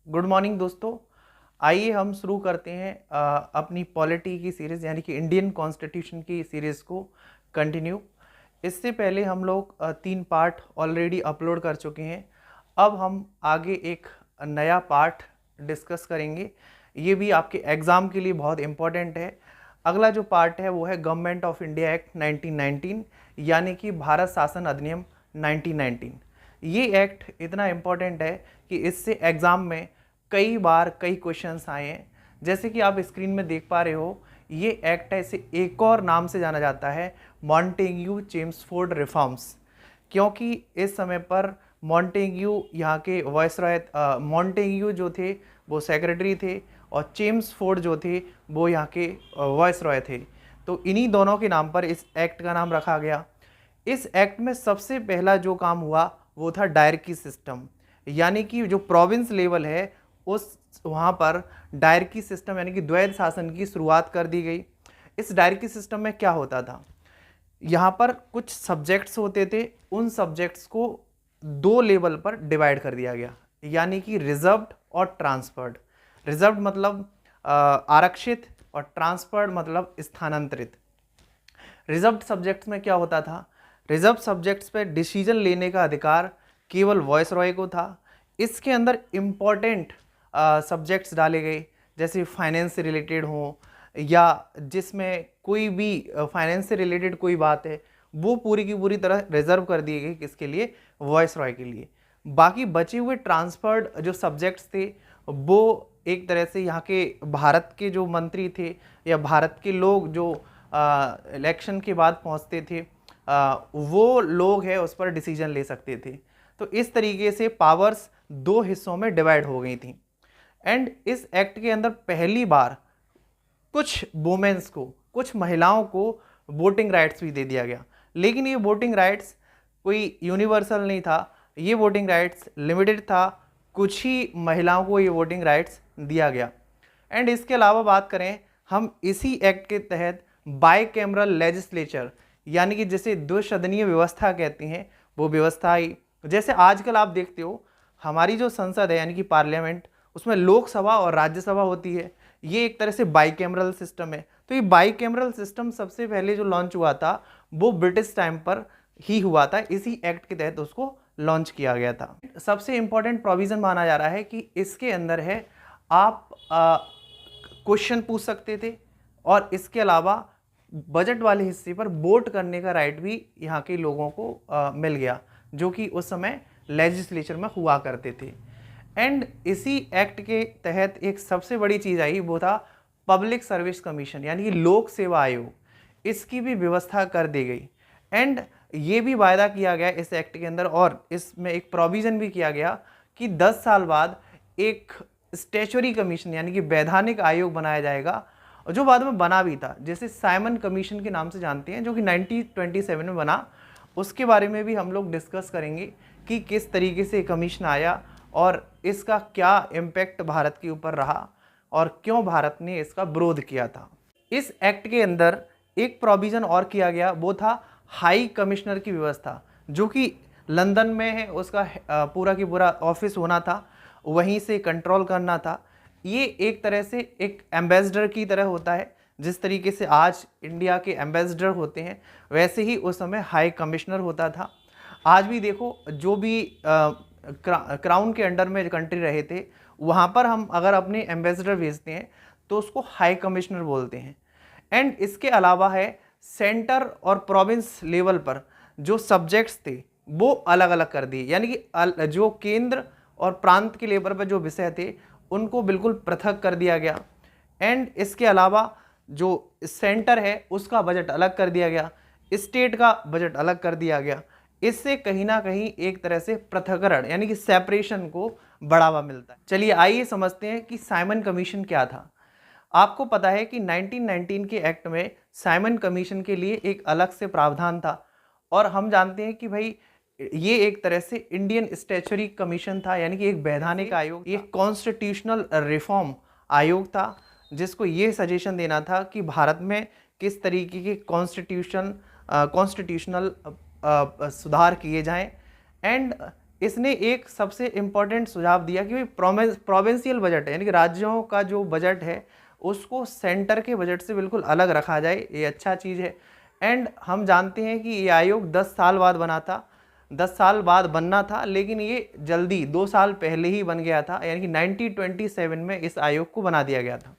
Good morning दोस्तों। आइए हम शुरू करते हैं अपनी पॉलिटी की सीरीज़ यानी कि इंडियन कॉन्स्टिट्यूशन की सीरीज़ को कंटिन्यू। इससे पहले हम लोग 3 पार्ट ऑलरेडी अपलोड कर चुके हैं। अब हम आगे एक नया पार्ट डिस्कस करेंगे। ये भी आपके एग्ज़ाम के लिए बहुत इम्पोर्टेंट है। अगला जो पार्ट है वो है गवर्नमेंट ऑफ इंडिया एक्ट 1919 यानी कि भारत शासन अधिनियम 1919। ये एक्ट इतना इम्पोर्टेंट है कि इससे एग्ज़ाम में कई बार कई क्वेश्चंस आए हैं। जैसे कि आप स्क्रीन में देख पा रहे हो, ये एक्ट है, इसे एक और नाम से जाना जाता है मॉन्टेग्यू चेम्सफोर्ड रिफॉर्म्स, क्योंकि इस समय पर मॉन्टेग्यू यहाँ के वायसरॉय, मॉन्टेग्यू जो थे वो सेक्रेटरी थे और चेम्सफोर्ड जो थे वो यहाँ के वायसरॉय थे। तो इन्हीं दोनों के नाम पर इस एक्ट का नाम रखा गया। इस एक्ट में सबसे पहला जो काम हुआ वो था डायरकी सिस्टम, यानी कि जो प्रोविंस लेवल है उस वहाँ पर डायरकी सिस्टम यानी कि द्वैध शासन की शुरुआत कर दी गई। इस डायरकी सिस्टम में क्या होता था, यहाँ पर कुछ सब्जेक्ट्स होते थे, उन सब्जेक्ट्स को 2 लेवल पर डिवाइड कर दिया गया, यानी कि रिजर्व्ड और ट्रांसफर्ड। रिजर्व्ड मतलब आरक्षित और ट्रांसफर्ड मतलब स्थानांतरित। रिजर्व्ड सब्जेक्ट्स में क्या होता था, रिजर्व सब्जेक्ट्स पे डिसीजन लेने का अधिकार केवल वॉइसरॉय को था। इसके अंदर इम्पॉर्टेंट सब्जेक्ट्स डाले गए, जैसे फाइनेंस से रिलेटेड हो या जिसमें कोई भी फाइनेंस से रिलेटेड कोई बात है, वो पूरी की पूरी तरह रिजर्व कर दिए गए। किसके लिए? वॉइसरॉय के लिए। बाकी बचे हुए ट्रांसफर्ड जो सब्जेक्ट्स थे वो एक तरह से यहाँ के भारत के जो मंत्री थे या भारत के लोग जो इलेक्शन के बाद पहुँचते थे, वो लोग है उस पर डिसीजन ले सकते थे। तो इस तरीके से पावर्स 2 हिस्सों में डिवाइड हो गई थी। एंड इस एक्ट के अंदर पहली बार कुछ वुमेन्स को, कुछ महिलाओं को वोटिंग राइट्स भी दे दिया गया। लेकिन ये वोटिंग राइट्स कोई यूनिवर्सल नहीं था, ये वोटिंग राइट्स लिमिटेड था, कुछ ही महिलाओं को ये वोटिंग राइट्स दिया गया। एंड इसके अलावा बात करें हम, इसी एक्ट के तहत बाइकैमरल लेजिस्लेचर यानी कि जिसे द्विसदनीय व्यवस्था कहते हैं वो व्यवस्था आई। जैसे आजकल आप देखते हो हमारी जो संसद है यानी कि पार्लियामेंट, उसमें लोकसभा और राज्यसभा होती है, ये एक तरह से बाइकैमरल सिस्टम है। तो ये बाइकैमरल सिस्टम सबसे पहले जो लॉन्च हुआ था वो ब्रिटिश टाइम पर ही हुआ था, इसी एक्ट के तहत उसको लॉन्च किया गया था। सबसे इंपॉर्टेंट प्रोविज़न माना जा रहा है कि इसके अंदर है आप क्वेश्चन पूछ सकते थे और इसके अलावा बजट वाले हिस्से पर वोट करने का राइट भी यहाँ के लोगों को मिल गया, जो कि उस समय लेजिस्लेचर में हुआ करते थे। एंड इसी एक्ट के तहत एक सबसे बड़ी चीज़ आई, वो था पब्लिक सर्विस कमीशन यानी कि लोक सेवा आयोग, इसकी भी व्यवस्था कर दी गई। एंड ये भी वायदा किया गया इस एक्ट के अंदर, और इसमें एक प्रोविज़न भी किया गया कि 10 साल बाद एक स्टैच्यूटरी कमीशन यानी कि वैधानिक आयोग बनाया जाएगा, और जो बाद में बना भी था, जैसे साइमन कमीशन के नाम से जानते हैं, जो कि 1927 में बना। उसके बारे में भी हम लोग डिस्कस करेंगे कि किस तरीके से कमीशन आया और इसका क्या इम्पैक्ट भारत के ऊपर रहा और क्यों भारत ने इसका विरोध किया था। इस एक्ट के अंदर एक प्रोविज़न और किया गया, वो था हाई कमिश्नर की व्यवस्था, जो कि लंदन में है, उसका पूरा की पूरा ऑफिस होना था, वहीं से कंट्रोल करना था। ये एक तरह से एक एम्बेसडर की तरह होता है, जिस तरीके से आज इंडिया के एम्बेसडर होते हैं, वैसे ही उस समय हाई कमिश्नर होता था। आज भी देखो, जो भी क्राउन के अंडर में कंट्री रहे थे, वहाँ पर हम अगर अपने एम्बेसडर भेजते हैं तो उसको हाई कमिश्नर बोलते हैं। एंड इसके अलावा है सेंटर और प्रोविंस लेवल पर जो सब्जेक्ट्स थे वो अलग अलग कर दिए, यानी कि जो केंद्र और प्रांत के लेवल पर जो विषय थे उनको बिल्कुल पृथक कर दिया गया। एंड इसके अलावा जो सेंटर है उसका बजट अलग कर दिया गया, स्टेट का बजट अलग कर दिया गया। इससे कहीं ना कहीं एक तरह से पृथक्करण यानी कि सेपरेशन को बढ़ावा मिलता है। चलिए आइए समझते हैं कि साइमन कमीशन क्या था। आपको पता है कि 1919 के एक्ट में साइमन कमीशन के लिए एक अलग से प्रावधान था, और हम जानते हैं कि भाई ये एक तरह से इंडियन स्टैच्यूटरी कमीशन था, यानी कि एक वैधानिक आयोग, एक कॉन्स्टिट्यूशनल रिफॉर्म आयोग था, जिसको ये सजेशन देना था कि भारत में किस तरीके के कॉन्स्टिट्यूशनल सुधार किए जाएं। एंड इसने एक सबसे इम्पॉर्टेंट सुझाव दिया कि भाई प्रोविंशियल बजट है, यानी कि राज्यों का जो बजट है उसको सेंटर के बजट से बिल्कुल अलग रखा जाए, ये अच्छा चीज़ है। एंड हम जानते हैं कि ये आयोग 10 साल बाद बना था, 10 साल बाद बनना था, लेकिन ये जल्दी 2 साल पहले ही बन गया था, यानी कि 1927 में इस आयोग को बना दिया गया था।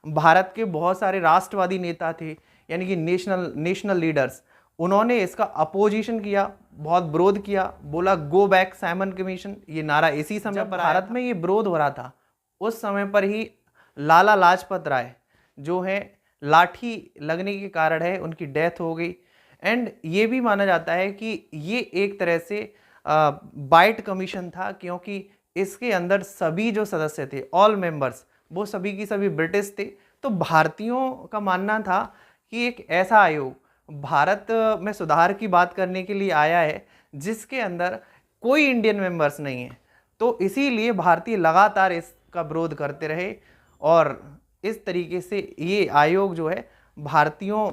भारत के बहुत सारे राष्ट्रवादी नेता थे, यानी कि नेशनल लीडर्स, उन्होंने इसका अपोजिशन किया, बहुत विरोध किया, बोला गो बैक साइमन कमीशन, ये नारा इसी समय पर भारत में ये विरोध हो रहा था। उस समय पर ही लाला लाजपत राय जो है लाठी लगने के कारण है उनकी डेथ हो गई। एंड ये भी माना जाता है कि ये एक तरह से बाइट कमीशन था, क्योंकि इसके अंदर सभी जो सदस्य थे, ऑल मेंबर्स, वो सभी की सभी ब्रिटिश थे। तो भारतीयों का मानना था कि एक ऐसा आयोग भारत में सुधार की बात करने के लिए आया है जिसके अंदर कोई इंडियन मेंबर्स नहीं है। तो इसीलिए भारतीय लगातार इसका विरोध करते रहे और इस तरीके से ये आयोग जो है भारतीयों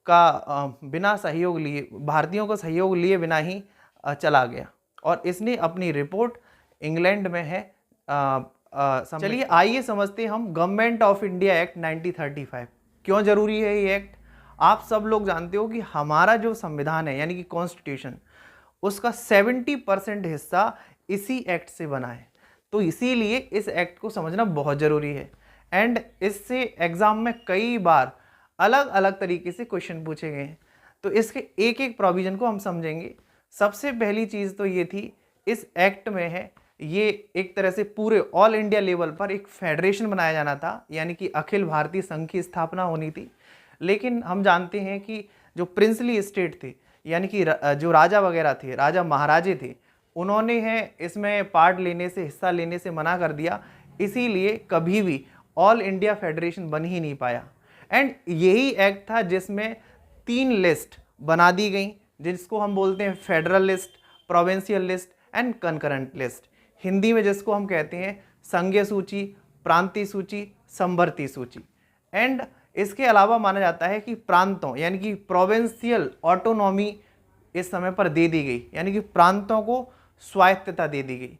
का बिना सहयोग लिए, भारतीयों को सहयोग लिए बिना ही चला गया और इसने अपनी रिपोर्ट इंग्लैंड में है। चलिए आइए समझते हैं हम गवर्नमेंट ऑफ इंडिया एक्ट 1935 क्यों जरूरी है। ये एक्ट आप सब लोग जानते हो कि हमारा जो संविधान है यानी कि कॉन्स्टिट्यूशन, उसका 70% हिस्सा इसी एक्ट से बना है। तो इसीलिए इस एक्ट को समझना बहुत ज़रूरी है। एंड इससे एग्ज़ाम में कई बार अलग अलग तरीके से क्वेश्चन पूछे गए हैं। तो इसके एक एक प्रोविज़न को हम समझेंगे। सबसे पहली चीज़ तो ये थी, इस एक्ट में है ये एक तरह से पूरे ऑल इंडिया लेवल पर एक फेडरेशन बनाया जाना था, यानी कि अखिल भारतीय संघ की स्थापना होनी थी। लेकिन हम जानते हैं कि जो प्रिंसली स्टेट थे, यानी कि जो राजा वगैरह थे, राजा महाराजे थे, उन्होंने है इसमें पार्ट लेने से, हिस्सा लेने से मना कर दिया। इसीलिए कभी भी ऑल इंडिया फेडरेशन बन ही नहीं पाया। एंड यही एक्ट था जिसमें 3 लिस्ट बना दी गई, जिसको हम बोलते हैं federal list, provincial list and concurrent list. Hindi में जिसको हम कहते हैं संघीय सूची, प्रांतीय सूची, संवर्ती सूची। एंड इसके अलावा माना जाता है कि प्रांतों यानी कि प्रोविंशियल ऑटोनॉमी इस समय पर दे दी गई, यानी कि प्रांतों को स्वायत्तता दे दी गई।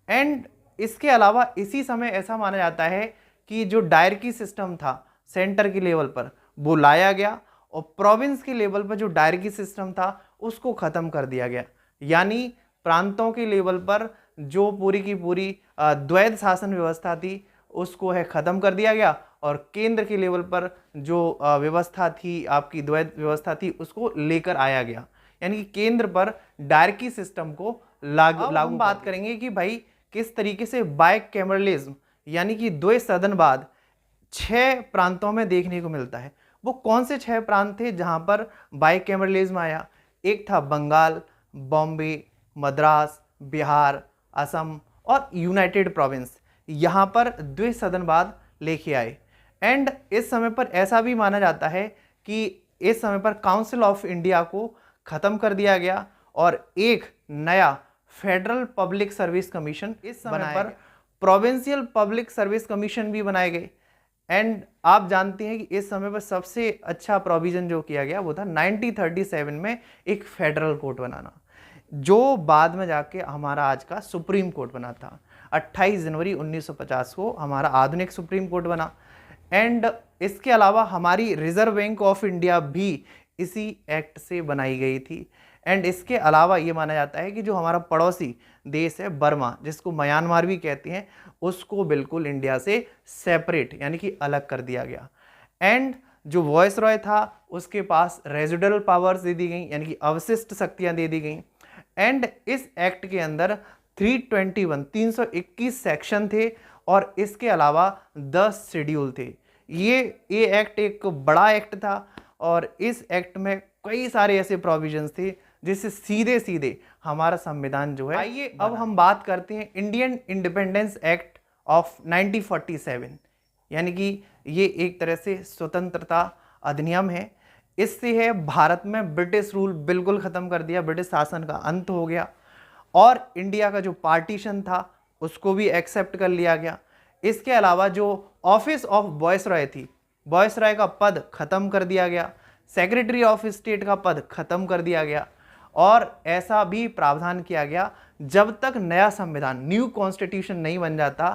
एंड इसके अलावा इसी समय ऐसा माना जाता है कि जो डायरकी सिस्टम था सेंटर के लेवल पर, वो लाया गया और प्रोविंस के लेवल पर जो डायरकी सिस्टम था उसको ख़त्म कर दिया गया। यानी प्रांतों के लेवल पर जो पूरी की पूरी द्वैध शासन व्यवस्था थी उसको है ख़त्म कर दिया गया और केंद्र के लेवल पर जो व्यवस्था थी, आपकी द्वैध व्यवस्था थी, उसको लेकर आया गया। यानी कि केंद्र पर डायरकी सिस्टम को लागू बात करेंगे कि भाई किस तरीके से बाइकैमरलिज्म यानी कि द्वै सदनवाद 6 प्रांतों में देखने को मिलता है। वो कौन से 6 प्रांत थे जहां पर बाइकैमरलिज्म आया? एक था बंगाल, बॉम्बे, मद्रास, बिहार, असम और यूनाइटेड प्रोविंस। यहाँ पर द्वै सदनवाद लेके आए। एंड इस समय पर ऐसा भी माना जाता है कि इस समय पर काउंसिल ऑफ इंडिया को ख़त्म कर दिया गया और एक नया फेडरल पब्लिक सर्विस कमीशन इस समय पर प्रोविंशियल पब्लिक सर्विस कमीशन भी बनाए गए। एंड आप जानते हैं कि इस समय पर सबसे अच्छा प्रोविज़न जो किया गया वो था 1937 में एक फेडरल कोर्ट बनाना, जो बाद में जाके हमारा आज का सुप्रीम कोर्ट बना था। 28 जनवरी 1950 को हमारा आधुनिक सुप्रीम कोर्ट बना। एंड इसके अलावा हमारी रिजर्व बैंक ऑफ इंडिया भी इसी एक्ट से बनाई गई थी। एंड इसके अलावा ये माना जाता है कि जो हमारा पड़ोसी देश है बर्मा, जिसको म्यांमार भी कहते हैं, उसको बिल्कुल इंडिया से सेपरेट यानी कि अलग कर दिया गया। एंड जो वॉइसरॉय था उसके पास रेजिडुअल पावर्स दे दी गई, यानी कि अवशिष्ट शक्तियाँ दे दी गई। एंड इस एक्ट के अंदर 321 सेक्शन थे और इसके अलावा 10 शेड्यूल थे। ये एक्ट एक बड़ा एक्ट था और इस एक्ट में कई सारे ऐसे प्रोविजंस थे जिससे सीधे सीधे हमारा संविधान जो है। आइए अब हम बात करते हैं इंडियन इंडिपेंडेंस एक्ट ऑफ 1947, यानी कि ये एक तरह से स्वतंत्रता अधिनियम है। इससे है भारत में ब्रिटिश रूल बिल्कुल ख़त्म कर दिया, ब्रिटिश शासन का अंत हो गया और इंडिया का जो पार्टीशन था उसको भी एक्सेप्ट कर लिया गया। इसके अलावा जो ऑफिस ऑफ वॉइसरॉय थी, वॉइसरॉय का पद ख़त्म कर दिया गया, सेक्रेटरी ऑफ स्टेट का पद ख़त्म कर दिया गया और ऐसा भी प्रावधान किया गया जब तक नया संविधान, न्यू कॉन्स्टिट्यूशन नहीं बन जाता,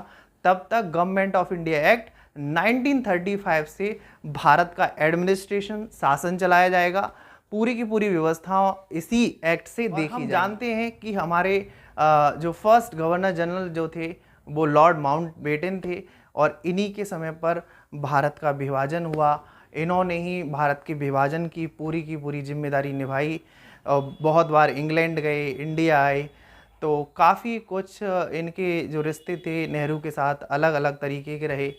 तब तक गवर्नमेंट ऑफ इंडिया एक्ट 1935 से भारत का एडमिनिस्ट्रेशन, शासन चलाया जाएगा। पूरी की पूरी व्यवस्था इसी एक्ट से देखी जाएगी। हम जानते हैं कि हमारे जो फर्स्ट गवर्नर जनरल जो थे वो लॉर्ड माउंटबेटन थे, और इन्हीं के समय पर भारत का विभाजन हुआ। इन्होंने ही भारत के विभाजन की पूरी जिम्मेदारी निभाई। बहुत बार इंग्लैंड गए, इंडिया आए, तो काफ़ी कुछ इनके जो रिश्ते थे नेहरू के साथ अलग अलग तरीके के रहे,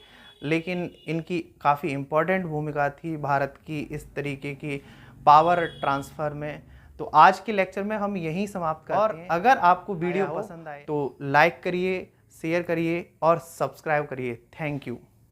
लेकिन इनकी काफ़ी इम्पोर्टेंट भूमिका थी भारत की इस तरीके की पावर ट्रांसफ़र में। तो आज के लेक्चर में हम यहीं समाप्त करते हैं। और अगर आपको वीडियो पसंद आए तो लाइक करिए, शेयर करिए और सब्सक्राइब करिए। Thank you.